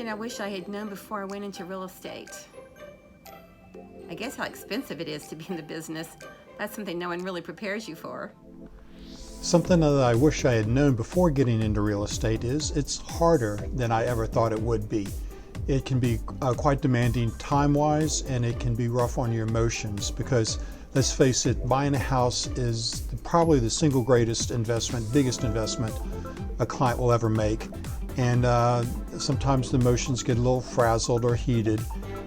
something I wish I had known before I went into real estate? I guess how expensive it is to be in the business. That's something no one really prepares you for. Something that I wish I had known before getting into real estate is it's harder than I ever thought it would be. It can be quite demanding time-wise, and it can be rough on your emotions because, let's face it, buying a house is probably the single biggest investment a client will ever make. And sometimes the emotions get a little frazzled or heated.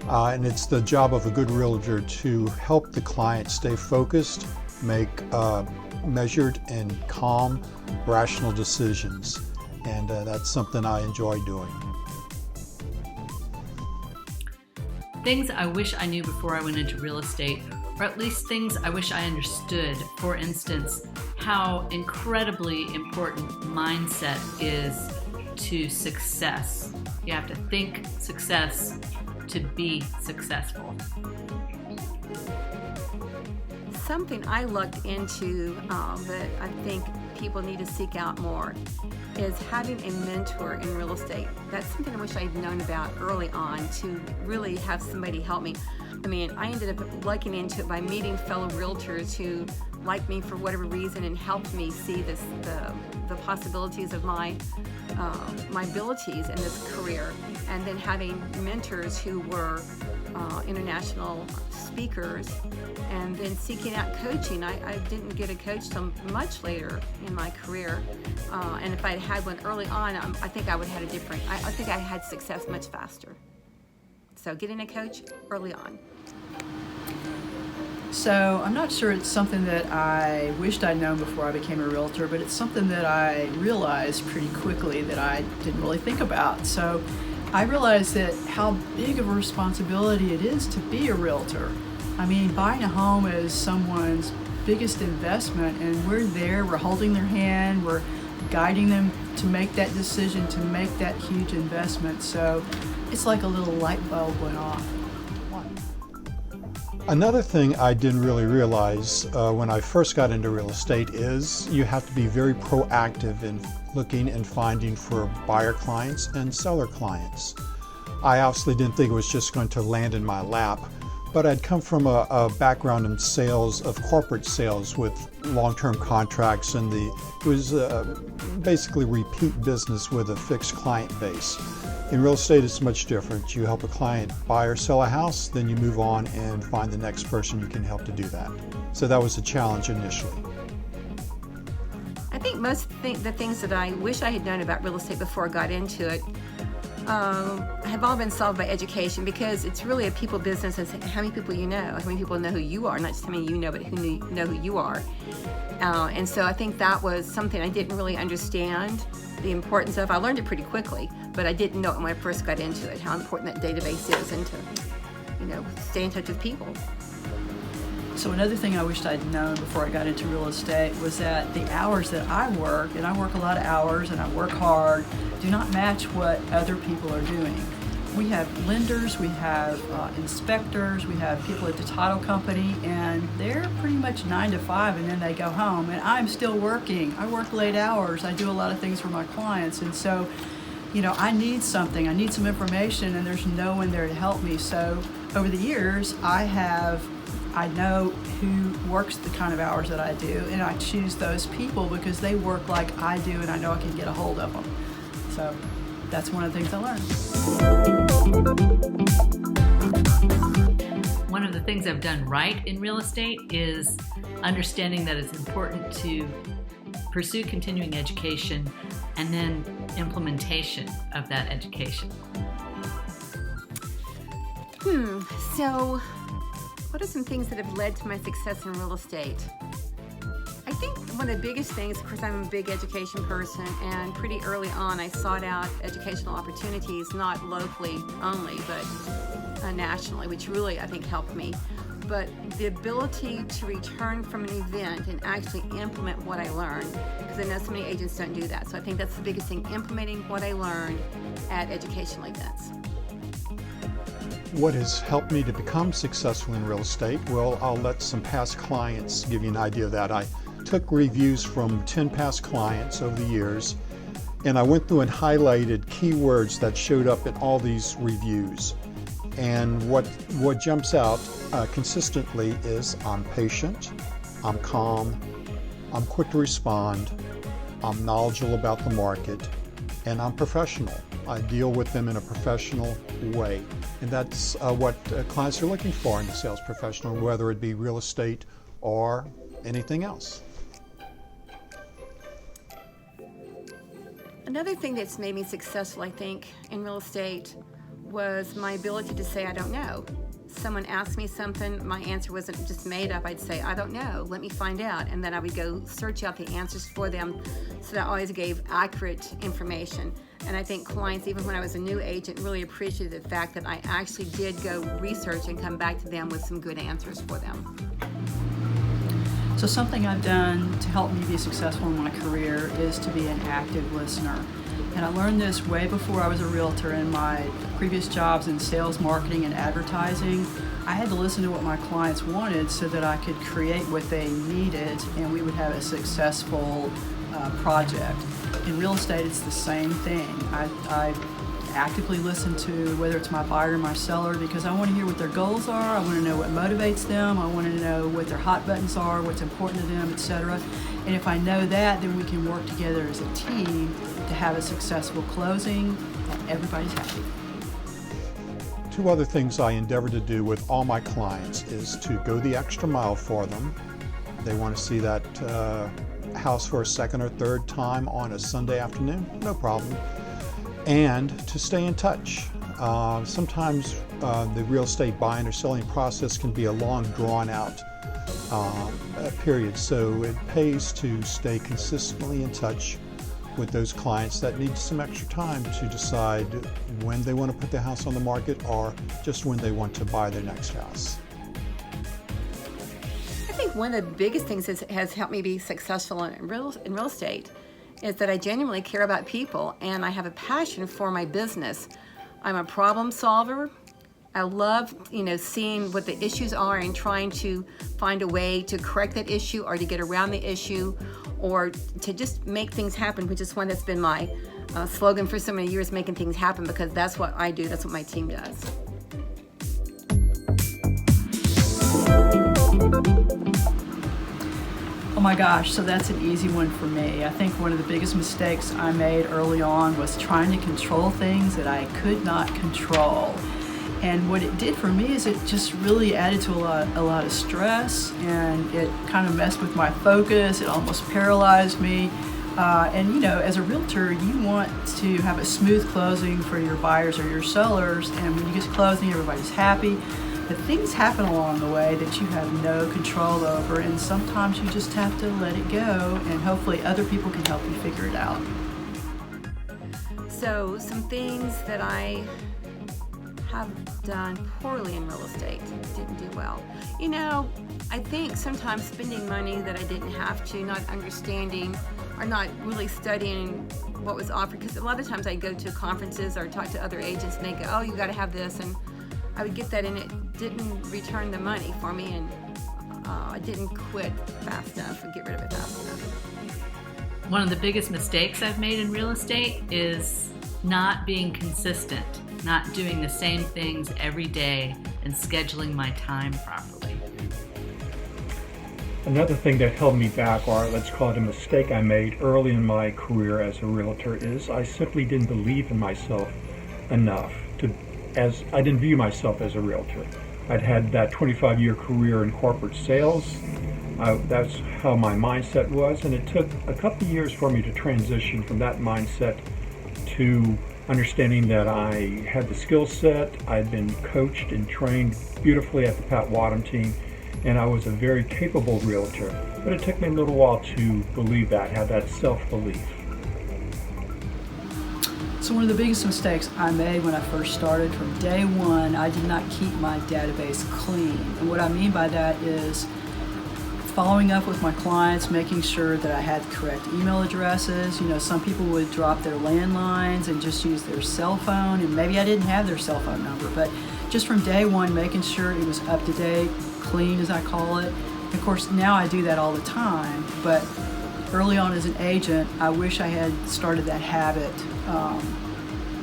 And it's the job of a good realtor to help the client stay focused, make measured and calm, rational decisions. And that's something I enjoy doing. Things I wish I knew before I went into real estate, or at least things I wish I understood. For instance, how incredibly important mindset is to success. You have to think success to be successful. Something I looked into that I think people need to seek out more is having a mentor in real estate. That's something I wish I had known about early on, to really have somebody help me. I mean, I ended up looking into it by meeting fellow realtors who liked me for whatever reason and helped me see the possibilities of my abilities in this career, and then having mentors who were international speakers, and then seeking out coaching. I didn't get a coach till much later in my career, and if I had one early on, I think I would have had a different, I think I had success much faster. So getting a coach early on. So I'm not sure it's something that I wished I'd known before I became a realtor, but it's something that I realized pretty quickly that I didn't really think about. So I realized that how big of a responsibility it is to be a realtor. I mean, buying a home is someone's biggest investment, and we're there, we're holding their hand, we're guiding them to make that decision, to make that huge investment. So it's like a little light bulb went off. Another thing I didn't really realize when I first got into real estate is you have to be very proactive in looking and finding for buyer clients and seller clients. I obviously didn't think it was just going to land in my lap, but I'd come from a background in sales, of corporate sales with long-term contracts, and it was basically repeat business with a fixed client base. In real estate, it's much different. You help a client buy or sell a house, then you move on and find the next person you can help to do that. So that was a challenge initially. I think the things that I wish I had known about real estate before I got into it have all been solved by education, because it's really a people business. It's how many people you know, how many people know who you are, not just how many you know, but who know who you are. And so I think that was something I didn't really understand the importance of. I learned it pretty quickly, but I didn't know it when I first got into it, how important that database is, and to, stay in touch with people. So another thing I wished I'd known before I got into real estate was that the hours that I work, and I work a lot of hours and I work hard, do not match what other people are doing. We have lenders, we have inspectors, we have people at the title company, and they're pretty much 9 to 5 and then they go home. And I'm still working. I work late hours. I do a lot of things for my clients. And so, I need something. I need some information, and there's no one there to help me. So over the years, I know who works the kind of hours that I do, and I choose those people because they work like I do, and I know I can get a hold of them. So that's one of the things I learned. One of the things I've done right in real estate is understanding that it's important to pursue continuing education and then implementation of that education. So what are some things that have led to my success in real estate? I think one of the biggest things, of course, I'm a big education person, and pretty early on I sought out educational opportunities, not locally only, but nationally, which really, I think, helped me. But the ability to return from an event and actually implement what I learned, because I know so many agents don't do that. So I think that's the biggest thing, implementing what I learned at educational events. What has helped me to become successful in real estate? Well, I'll let some past clients give you an idea of that. I took reviews from 10 past clients over the years And I went through and highlighted keywords that showed up in all these reviews. And what jumps out consistently is I'm patient, I'm calm, I'm quick to respond, I'm knowledgeable about the market, and I'm professional. I deal with them in a professional way. And that's what clients are looking for in a sales professional, whether it be real estate or anything else. Another thing that's made me successful, I think, in real estate was my ability to say, I don't know. Someone asked me something, my answer wasn't just made up. I'd say, I don't know, let me find out. And then I would go search out the answers for them, so that always gave accurate information. And I think clients, even when I was a new agent, really appreciated the fact that I actually did go research and come back to them with some good answers for them. So something I've done to help me be successful in my career is to be an active listener. And I learned this way before I was a realtor. In my previous jobs in sales, marketing, and advertising, I had to listen to what my clients wanted so that I could create what they needed and we would have a successful project. In real estate, it's the same thing. I actively listen to whether it's my buyer or my seller because I want to hear what their goals are, I want to know what motivates them, I want to know what their hot buttons are, what's important to them, etc. And if I know that, then we can work together as a team to have a successful closing and everybody's happy. Two other things I endeavor to do with all my clients is to go the extra mile for them. They want to see that house for a second or third time on a Sunday afternoon, no problem. And to stay in touch. Sometimes the real estate buying or selling process can be a long, drawn-out period, so it pays to stay consistently in touch with those clients that need some extra time to decide when they want to put their house on the market or just when they want to buy their next house. I think one of the biggest things that has helped me be successful in real estate is that I genuinely care about people and I have a passion for my business. I'm a problem solver. I love, seeing what the issues are and trying to find a way to correct that issue or to get around the issue or to just make things happen, which is one that's been my slogan for so many years, making things happen, because that's what I do, that's what my team does. Oh my gosh, so that's an easy one for me. I think one of the biggest mistakes I made early on was trying to control things that I could not control. And what it did for me is it just really added to a lot of stress, and it kind of messed with my focus. It almost paralyzed me. And as a realtor, you want to have a smooth closing for your buyers or your sellers. And when you get to closing, everybody's happy. But things happen along the way that you have no control over, and sometimes you just have to let it go, and hopefully other people can help you figure it out. So some things that I have done poorly in real estate, didn't do well. I think sometimes spending money that I didn't have to, not understanding or not really studying what was offered, because a lot of times I go to conferences or talk to other agents and they go, oh, you got to have this, and I would get that and it didn't return the money for me, and I didn't quit fast enough and get rid of it fast enough. One of the biggest mistakes I've made in real estate is not being consistent, not doing the same things every day, and scheduling my time properly. Another thing that held me back, or let's call it a mistake I made early in my career as a realtor, is I simply didn't believe in myself enough as I didn't view myself as a realtor. I'd had that 25-year career in corporate sales. That's how my mindset was, and it took a couple of years for me to transition from that mindset to understanding that I had the skill set. I'd been coached and trained beautifully at the Pat Wattam Team, and I was a very capable realtor. But it took me a little while to believe that, have that self-belief. So one of the biggest mistakes I made when I first started, from day one, I did not keep my database clean. And what I mean by that is following up with my clients, making sure that I had the correct email addresses. Some people would drop their landlines and just use their cell phone, and maybe I didn't have their cell phone number, but just from day one, making sure it was up to date, clean as I call it. Of course, now I do that all the time, but early on as an agent, I wish I had started that habit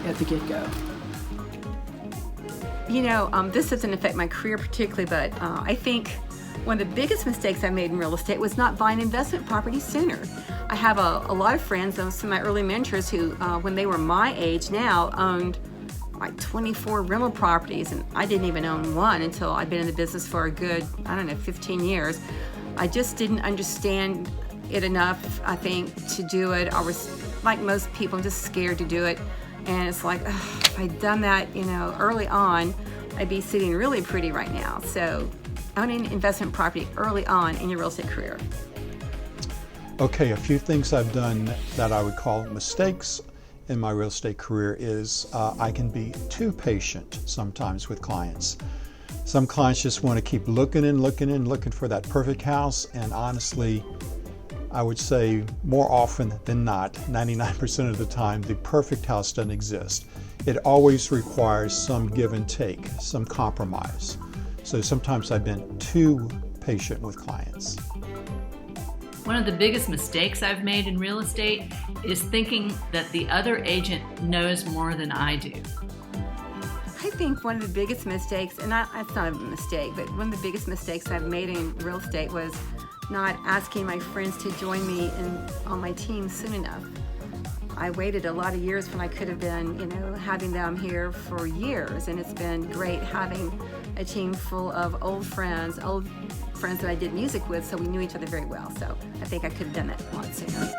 at the get-go. You know, this doesn't affect my career particularly, but I think one of the biggest mistakes I made in real estate was not buying investment property sooner. I have a lot of friends, some of my early mentors who, when they were my age now, owned like 24 rental properties, and I didn't even own one until I'd been in the business for a good, 15 years. I just didn't understand it enough, I think, to do it. I was, like most people, just scared to do it. And it's like, if I'd done that, early on, I'd be sitting really pretty right now. So owning investment property early on in your real estate career. Okay, a few things I've done that I would call mistakes in my real estate career is I can be too patient sometimes with clients. Some clients just want to keep looking and looking and looking for that perfect house, and honestly, I would say more often than not, 99% of the time, the perfect house doesn't exist. It always requires some give and take, some compromise. So sometimes I've been too patient with clients. One of the biggest mistakes I've made in real estate is thinking that the other agent knows more than I do. I think one of the biggest mistakes, and it's not a mistake, but one of the biggest mistakes I've made in real estate was not asking my friends to join me on my team soon enough. I waited a lot of years when I could have been, having them here for years, and it's been great having a team full of old friends that I did music with, so we knew each other very well. So I think I could have done that a lot sooner.